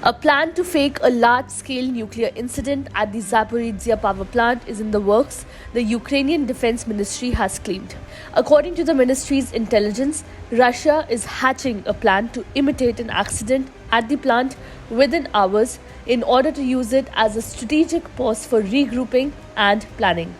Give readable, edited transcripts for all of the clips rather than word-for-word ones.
A plan to fake a large-scale nuclear incident at the Zaporizhzhia power plant is in the works, the Ukrainian Defense Ministry has claimed. According to the ministry's intelligence, Russia is hatching a plan to imitate an accident at the plant within hours in order to use it as a strategic pause for regrouping and planning.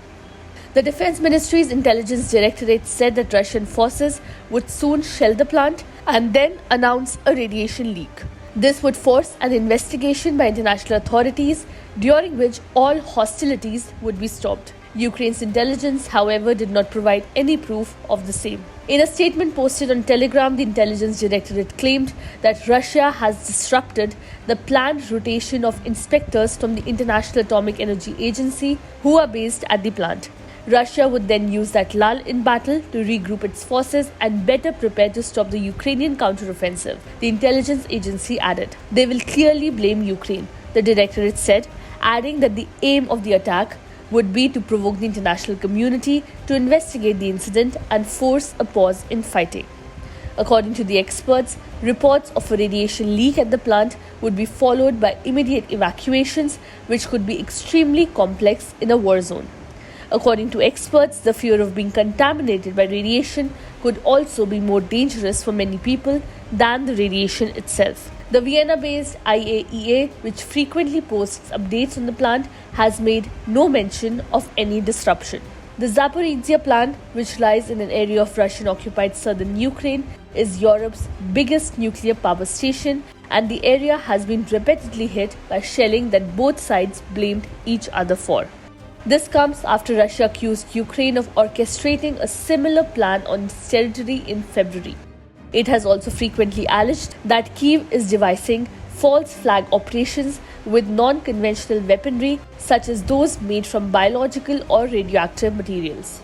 The Defense Ministry's Intelligence Directorate said that Russian forces would soon shell the plant and then announce a radiation leak. This would force an investigation by international authorities, during which all hostilities would be stopped. Ukraine's intelligence, however, did not provide any proof of the same. In a statement posted on Telegram, the Intelligence Directorate claimed that Russia has disrupted the planned rotation of inspectors from the International Atomic Energy Agency who are based at the plant. Russia would then use that lull in battle to regroup its forces and better prepare to stop the Ukrainian counteroffensive, the intelligence agency added. They will clearly blame Ukraine, the directorate said, adding that the aim of the attack would be to provoke the international community to investigate the incident and force a pause in fighting. According to the experts, reports of a radiation leak at the plant would be followed by immediate evacuations, which could be extremely complex in a war zone. According to experts, the fear of being contaminated by radiation could also be more dangerous for many people than the radiation itself. The Vienna-based IAEA, which frequently posts updates on the plant, has made no mention of any disruption. The Zaporizhzhia plant, which lies in an area of Russian-occupied southern Ukraine, is Europe's biggest nuclear power station, and the area has been repeatedly hit by shelling that both sides blamed each other for. This comes after Russia accused Ukraine of orchestrating a similar plan on its territory in February. It has also frequently alleged that Kyiv is devising false flag operations with non-conventional weaponry such as those made from biological or radioactive materials.